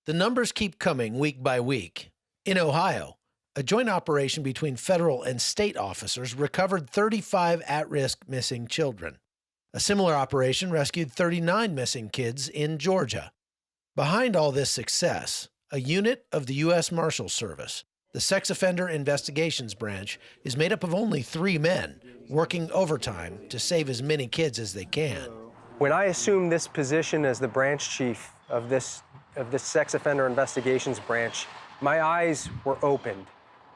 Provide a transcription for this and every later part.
The numbers keep coming week by week. In Ohio, a joint operation between federal and state officers recovered 35 at-risk missing children. A similar operation rescued 39 missing kids in Georgia. Behind all this success, a unit of the U.S. Marshals Service, the Sex Offender Investigations Branch, is made up of only 3 men working overtime to save as many kids as they can. When I assumed this position as the branch chief of this Sex Offender Investigations Branch, my eyes were opened.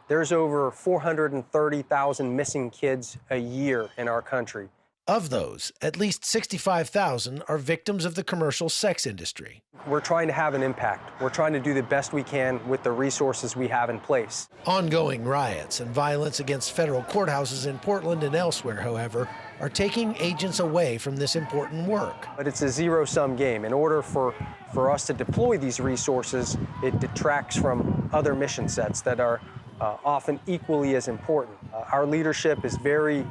There's over 430,000 missing kids a year in our country. Of those, at least 65,000 are victims of the commercial sex industry. We're trying to have an impact. We're trying to do the best we can with the resources we have in place. Ongoing riots and violence against federal courthouses in Portland and elsewhere, however, are taking agents away from this important work. But it's a zero-sum game. In order for us to deploy these resources, it detracts from other mission sets that are often equally as important. Our leadership is very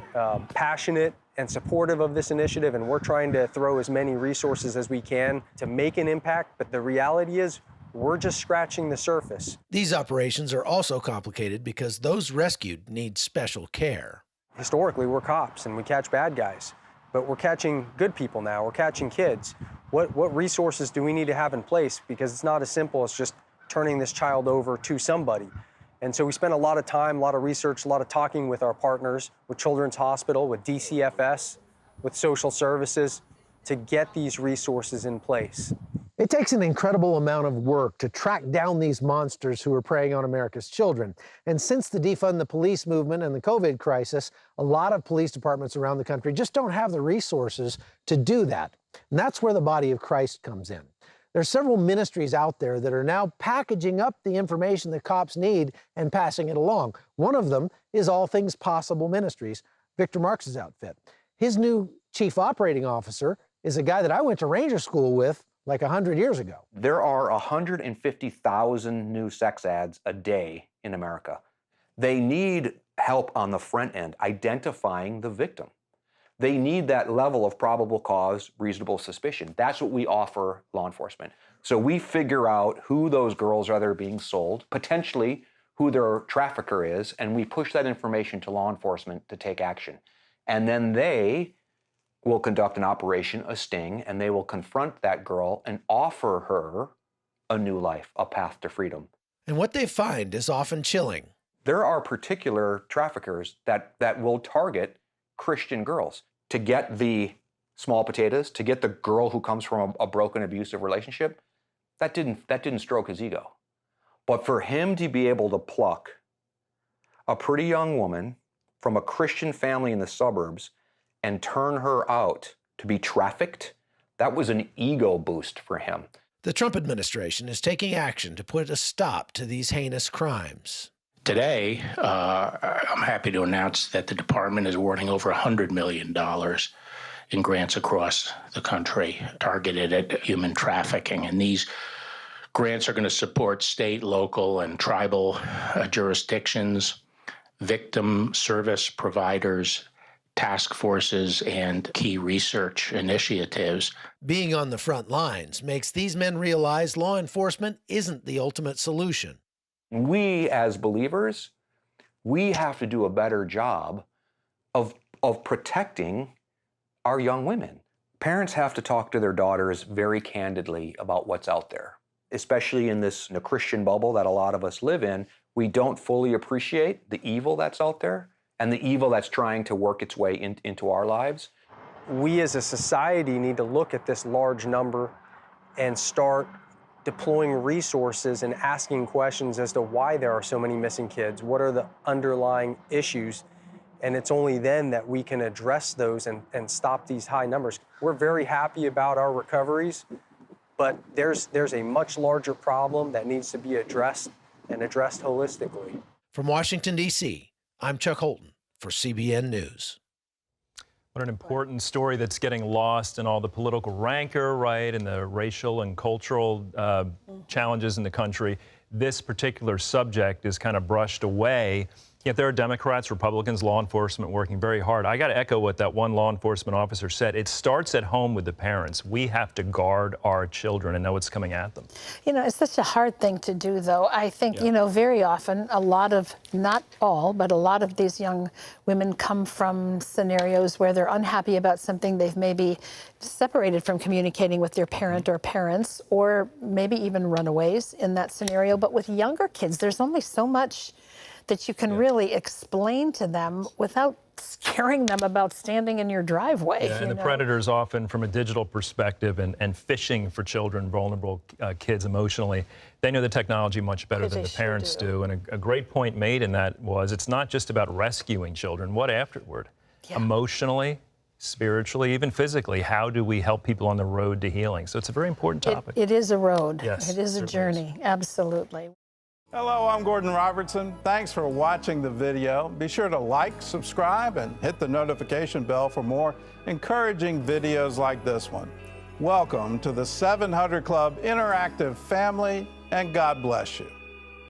passionate and supportive of this initiative, and we're trying to throw as many resources as we can to make an impact, but the reality is we're just scratching the surface. These operations are also complicated because those rescued need special care. Historically, we're cops and we catch bad guys, but we're catching good people now. We're catching kids. What resources do we need to have in place? Because it's not as simple as just turning this child over to somebody. And so we spent a lot of time, a lot of research, a lot of talking with our partners, with Children's Hospital, with DCFS, with social services, to get these resources in place. It takes an incredible amount of work to track down these monsters who are preying on America's children. And since the defund the police movement and the COVID crisis, a lot of police departments around the country just don't have the resources to do that. And that's where the body of Christ comes in. There's several ministries out there that are now packaging up the information that cops need and passing it along. One of them is All Things Possible Ministries, Victor Marx's outfit. His new chief operating officer is a guy that I went to Ranger School with like 100 years ago. There are 150,000 new sex ads a day in America. They need help on the front end identifying the victim. They need that level of probable cause, reasonable suspicion. That's what we offer law enforcement. So we figure out who those girls are that are being sold, potentially who their trafficker is, and we push that information to law enforcement to take action. And then they will conduct an operation, a sting, and they will confront that girl and offer her a new life, a path to freedom. And what they find is often chilling. There are particular traffickers that will target Christian girls to get the small potatoes, to get the girl who comes from a broken, abusive relationship. That didn't stroke his ego. But for him to be able to pluck a pretty young woman from a Christian family in the suburbs and turn her out to be trafficked, that was an ego boost for him. The Trump administration is taking action to put a stop to these heinous crimes. Today, I'm happy to announce that the department is awarding over $100 million in grants across the country targeted at human trafficking. And these grants are going to support state, local, and tribal jurisdictions, victim service providers, task forces, and key research initiatives. Being on the front lines makes these men realize law enforcement isn't the ultimate solution. We, as believers, we have to do a better job of protecting our young women. Parents have to talk to their daughters very candidly about what's out there, especially in this Christian bubble that a lot of us live in. We don't fully appreciate the evil that's out there and the evil that's trying to work its way into our lives. We as a society need to look at this large number and start deploying resources and asking questions as to why there are so many missing kids. What are the underlying issues? And it's only then that we can address those and stop these high numbers. We're very happy about our recoveries, but there's a much larger problem that needs to be addressed and addressed holistically. From Washington, D.C., I'm Chuck Holton for CBN News. What an important story that's getting lost in all the political rancor, right, and the racial and cultural challenges in the country. This particular subject is kind of brushed away Yet there are Democrats, Republicans, law enforcement working very hard. I got to echo what that one law enforcement officer said. It starts at home with the parents. We have to guard our children and know what's coming at them. You know, it's such a hard thing to do, though. I think, you know, very often a lot of, not all, but a lot of these young women come from scenarios where they're unhappy about something. They've maybe separated from communicating with their parent or parents, or maybe even runaways in that scenario. But with younger kids, there's only so much that you can really explain to them without scaring them about standing in your driveway. Yeah, and the predators often, from a digital perspective and fishing for children, vulnerable kids emotionally, they know the technology much better than the parents do. And a great point made in that was, it's not just about rescuing children. What afterward? Emotionally, spiritually, even physically, how do we help people on the road to healing? So it's a very important topic. It is a road. Yes, it is a journey. Absolutely. Hello, I'm Gordon Robertson. Thanks for watching the video. Be sure to like, subscribe, and hit the notification bell for more encouraging videos like this one. Welcome to the 700 Club Interactive family, and God bless you.